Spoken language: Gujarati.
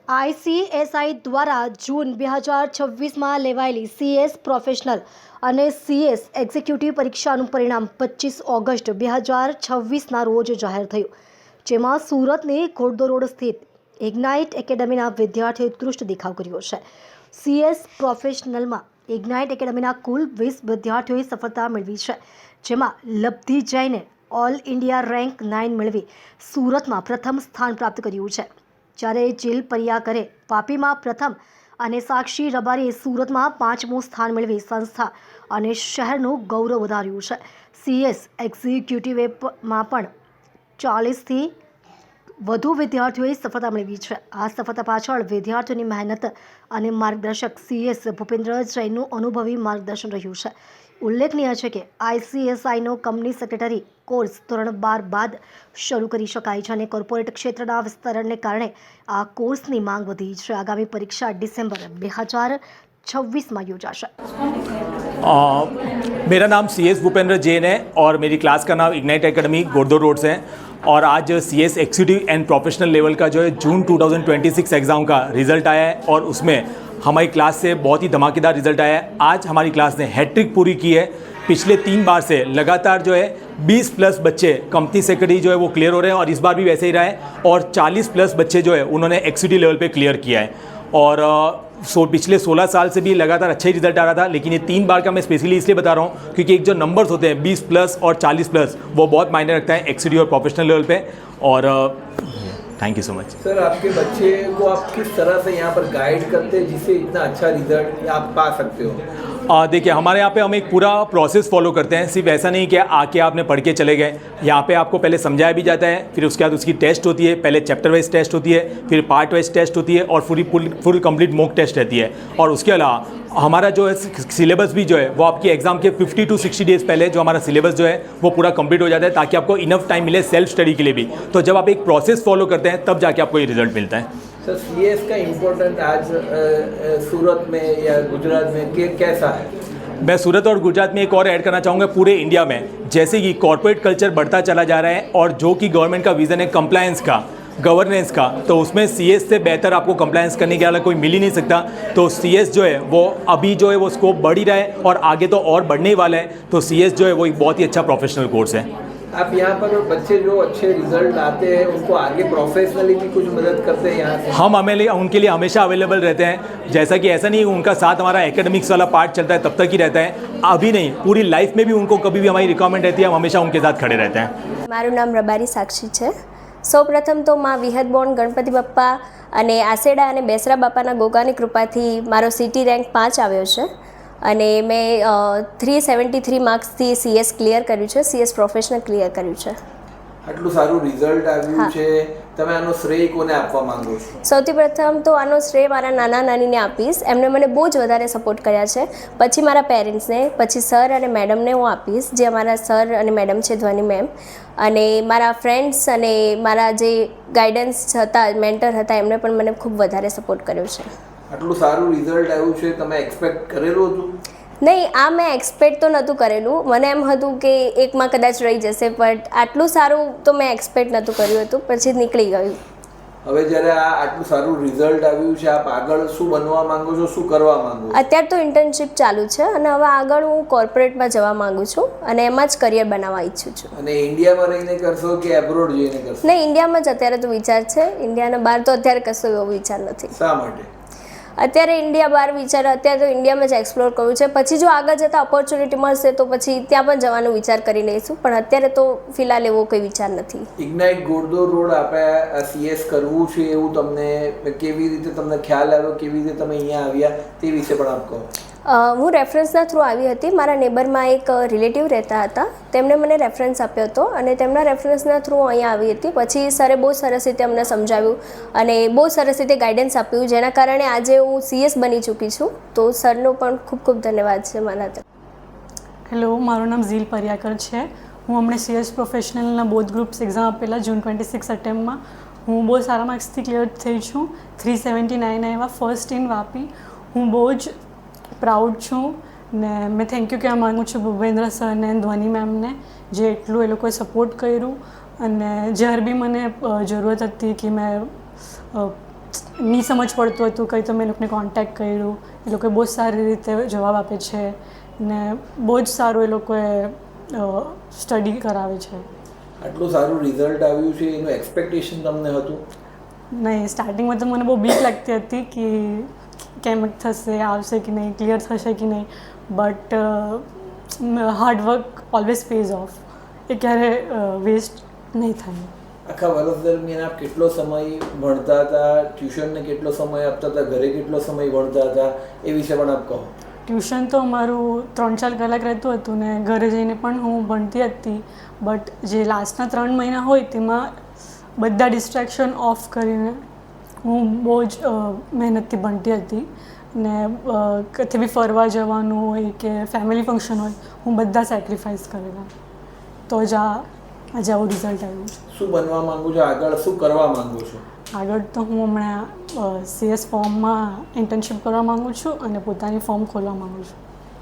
ICSI દ્વારા જૂન 2026માં લેવાયેલી CS પ્રોફેશનલ અને CS એક્ઝિક્યુટિવ પરીક્ષાનું પરિણામ 25 ઓગસ્ટ 2026ના રોજ જાહેર થયું, જેમાં સુરતની ઘોડદોડ રોડ સ્થિત ઇગ્નાઇટ એકેડમીના વિદ્યાર્થીઓએ ઉત્કૃષ્ટ દેખાવ કર્યો છે. CS પ્રોફેશનલમાં ઇગ્નાઇટ એકેડમીના કુલ 20 વિદ્યાર્થીઓએ સફળતા મેળવી છે, જેમાં લબ્ધિ જૈને ઓલ ઇન્ડિયા રેન્ક 9 મેળવી સુરતમાં પ્રથમ સ્થાન પ્રાપ્ત કર્યું છે, જ્યારે જીલ પરિયાકરે વાપીમાં પ્રથમ અને સાક્ષી રબારીએ સુરતમાં 5મું સ્થાન મેળવી સંસ્થા અને શહેરનું ગૌરવ વધાર્યું છે. CS એક્ઝિક્યુટિવમાં પણ 40થી વધુ વિદ્યાર્થીઓએ સફળતા મેળવી છે. આ સફળતા પાછળ વિદ્યાર્થીઓની મહેનત અને માર્ગદર્શક CS ભૂપેન્દ્ર જૈનનું અનુભવી માર્ગદર્શન રહ્યું છે. ઉલ્લેખનીય છે કે ICSIનો કંપની સેક્રેટરી કોર્સ ધોરણ 12 બાદ શરૂ કરી શકાય છે અને કોર્પોરેટ ક્ષેત્રના વિસ્તરણને કારણે આ કોર્સની માંગ વધી છે. આગામી પરીक्षा दिसंबर 2026 में योजाशे. मेरा नाम CS भूपेंद्र जैन है और मेरी क्लास का नाम इग्नाइट एकेडमी घोड़दौड़ रोड से है और आज CS executive and professional level का जो है जून 2026 एग्ज़ाम का रिज़ल्ट आया है और उसमें हमारी क्लास से बहुत ही धमाकेदार रिजल्ट आया है. आज हमारी क्लास ने हैट्रिक पूरी की है. पिछले 3 बार से लगातार जो है 20+ बच्चे कंपनी सेक्रेटरी जो है वो क्लियर हो रहे हैं और इस बार भी वैसे ही रहा है और 40+ बच्चे जो है उन्होंने एक्सीक्यूटिव लेवल पे क्लियर किया है. और पिछले 16 साल से भी लगातार अच्छा ही रिजल्ट आ रहा था, लेकिन ये 3 बार का मैं स्पेशली इसलिए बता रहा हूँ क्योंकि एक जो नंबर्स होते हैं 20+ और 40+ वो बहुत मायने रखता है एक्सीक्यूटिव और प्रोफेशनल लेवल पे. और thank you so much. Sir, आपके बच्चे को आप किस तरह से यहाँ पर गाइड करते हैं जिससे इतना अच्छा रिजल्ट आप पा सकते हो? देखिए, हमारे यहाँ पे हम एक पूरा प्रोसेस फॉलो करते हैं. सिर्फ ऐसा नहीं कि आके आपने पढ़ के चले गए. यहाँ पे आपको पहले समझाया भी जाता है, फिर उसके बाद उसकी टेस्ट होती है. पहले चैप्टर वाइज टेस्ट होती है, फिर पार्ट वाइज टेस्ट होती है और फुल कंप्लीट मॉक टेस्ट रहती है. और उसके अलावा हमारा जो है सिलेबस भी जो है वो आपकी एग्जाम के 50 to 60 डेज़ पहले जो हमारा सिलेबस जो है वो पूरा कंप्लीट हो जाता है, ताकि आपको इनफ टाइम मिले सेल्फ स्टडी के लिए भी. तो जब आप एक प्रोसेस फॉलो करते हैं तब जाके आपको ये रिजल्ट मिलता है. सर, CS का इम्पोर्टेंट आज सूरत में या गुजरात में कैसा है? मैं सूरत और गुजरात में एक और ऐड करना चाहूँगा, पूरे इंडिया में जैसे कि कॉर्पोरेट कल्चर बढ़ता चला जा रहा है और जो कि गवर्नमेंट का विज़न है कंप्लायंस का, गवर्नेंस का, तो उसमें CS से बेहतर आपको कंप्लायंस करने के वाला कोई मिल ही नहीं सकता. तो CS जो है वो अभी जो है वो स्कोप बढ़ ही रहा है और आगे तो और बढ़ने ही वाला है. तो CS जो है वो एक बहुत ही अच्छा प्रोफेशनल कोर्स है. आप यहाँ पर बच्चे जो अच्छे रिजल्ट आते हैं उनको आगे प्रोफेशनली भी कुछ मदद करते हैं यहाँ से? हम उनके लिए हमेशा अवेलेबल रहते हैं. जैसा कि ऐसा नहीं उनका साथ हमारा एकेडमिक्स वाला पार्ट चलता है तब तक ही रहता है, अभी नहीं, पूरी लाइफ में भी उनको कभी भी हमारी रिक्वायरमेंट रहती है, हम हमेशा उनके साथ खड़े रहते हैं. मारू नाम रबारी साक्षी है. સૌપ્રથમ તો માં વિહતબોર્ન ગણપતિ બાપ્પા અને આસેડા અને બેસરા બાપાના ગોગાની કૃપાથી મારો સિટી રેન્ક 5 આવ્યો છે અને મેં 373 માર્ક્સથી CS ક્લિયર કર્યું છે, CS પ્રોફેશનલ ક્લિયર કર્યું છે. આટલું સારું રિઝલ્ટ આવ્યું છે, તમે આનો શ્રેય કોને આપવા માંગો છો? સૌથી પ્રથમ તો આનો શ્રેય મારા નાના નાનીને આપીશ. એમણે મને બહુ જ વધારે સપોર્ટ કર્યા છે. પછી મારા પેરેન્ટ્સને, પછી સર અને મેડમને હું આપીશ, જે અમારા સર અને મેડમ છે, ધ્વની મેમ, અને મારા ફ્રેન્ડ્સ અને મારા જે ગાઈડન્સ હતા, મેન્ટર હતા, એમણે પણ મને ખૂબ વધારે સપોર્ટ કર્યો છે. આટલું સારું રિઝલ્ટ આવ્યું છે, તમે એક્સપેક્ટ કરેલું હતું? નહીં, આ મેં એક્સપેક્ટ તો નહોતું કરેલું. મને એમ હતું કે એકમાં કદાચ રહી જશે, બટ આટલું સારું તો મેં એક્સપેક્ટ નહોતું કર્યું હતું, પછી નીકળી ગયું. હવે જ્યારે આટલું સારું રિઝલ્ટ આવ્યું છે, આપ આગળ શું બનવા માંગો છો, શું કરવા માંગો છો? અત્યારે તો ઇન્ટર્નશિપ ચાલુ છે અને હવે આગળ હું કોર્પોરેટમાં જવા માંગુ છું અને એમાં જ કરિયર બનાવવા ઈચ્છું છું. અને ઇન્ડિયામાં રહીને કરશો કે એબ્રોડ જઈને કરશો? નહીં, ઇન્ડિયામાં જ અત્યારે તો વિચાર છે. ઇન્ડિયાના બહાર તો અત્યારે કશો એવો વિચાર નથી. શા માટે? અત્યારે ઇન્ડિયા બહાર વિચાર, અત્યારે તો ઇન્ડિયામાં જ એક્સપ્લોર કરવું છે. પછી જો આગળ જતાં ઓપોર્ચ્યુનિટી મળશે તો પછી ત્યાં પણ જવાનો વિચાર કરી લઈશું, પણ અત્યારે તો ફિલહાલ એવો કોઈ વિચાર નથી. ઇગ્નાઇટ ઘોડદોડ રોડ આપણે CS કરવું છે એવું તમને કેવી રીતે તમને ખ્યાલ આવ્યો, કેવી રીતે તમે અહીંયા આવ્યા તે વિશે પણ આપ કહો. હું રેફરન્સના થ્રુ આવી હતી. મારા નેબરમાં એક રિલેટિવ રહેતા હતા, તેમણે મને રેફરન્સ આપ્યો હતો અને તેમના રેફરન્સના થ્રુ અહીંયા આવી હતી. પછી સરે બહુ સરસ રીતે અમને સમજાવ્યું અને બહુ સરસ રીતે ગાઈડન્સ આપ્યું, જેના કારણે આજે હું CS બની ચૂકી છું. તો સરનો પણ ખૂબ ખૂબ ધન્યવાદ છે મારા તરફ. હેલો, મારું નામ ઝીલ પરિયાકર છે. હું હમણાં CS પ્રોફેશનલના બોથ ગ્રુપ્સ એક્ઝામ આપેલા જૂન 26 એટેમ્પમાં. હું બહુ સારા માર્ક્સથી ક્લિયર થઈ છું. 379 આવ્યા, ફર્સ્ટ ઇન વાપી. હું બહુ જ પ્રાઉડ છું ને મેં થેન્ક યુ કહેવા માગું છું ભૂપેન્દ્ર સરને, ધ્વની મેમને, જે એટલું એ લોકોએ સપોર્ટ કર્યું અને જ્યારે બી મને જરૂરત હતી કે મેં નહીં સમજ પડતું હતું કંઈ તો મેં એ લોકોને કોન્ટેક્ટ કર્યું, એ લોકોએ બહુ સારી રીતે જવાબ આપે છે ને બહુ જ સારું એ લોકોએ સ્ટડી કરાવે છે. આટલું સારું રિઝલ્ટ આવ્યું છે એનું એક્સપેક્ટેશન તમને હતું? નહીં, સ્ટાર્ટિંગમાં તો મને બહુ બીક લાગતી હતી કે કેમ થશે, આવશે કે નહીં, ક્લિયર થશે કે નહીં, but hard work always pays off, એ ક્યારે વેસ્ટ નહીં થાય. આખા વર્ષ દરમિયાન આપ કેટલો સમય ભણતા હતા, ટ્યુશનને કેટલો સમય આપતા હતા, ઘરે કેટલો સમય ભણતા હતા, એ વિશે પણ આપ કહો. ટ્યુશન તો મારું 3-4 કલાક રહેતું હતું ને ઘરે જઈને પણ હું ભણતી હતી, બટ જે લાસ્ટના 3 મહિના હોય તેમાં બધા ડિસ્ટ્રેક્શન ઓફ કરીને હું બહુ જ મહેનતથી ભણતી હતી ને કથે બી ફરવા જવાનું હોય કે ફેમિલી ફંક્શન હોય, હું બધા સેક્રિફાઈસ કરેલા, તો જ આજે આવું રિઝલ્ટ આવ્યું છે. શું બનવા માંગુ છો આગળ, શું કરવા માંગુ છો? આગળ તો હું હમણાં CS ફોર્મમાં ઇન્ટર્નશિપ કરવા માગું છું અને પોતાની ફોર્મ ખોલવા માગું છું.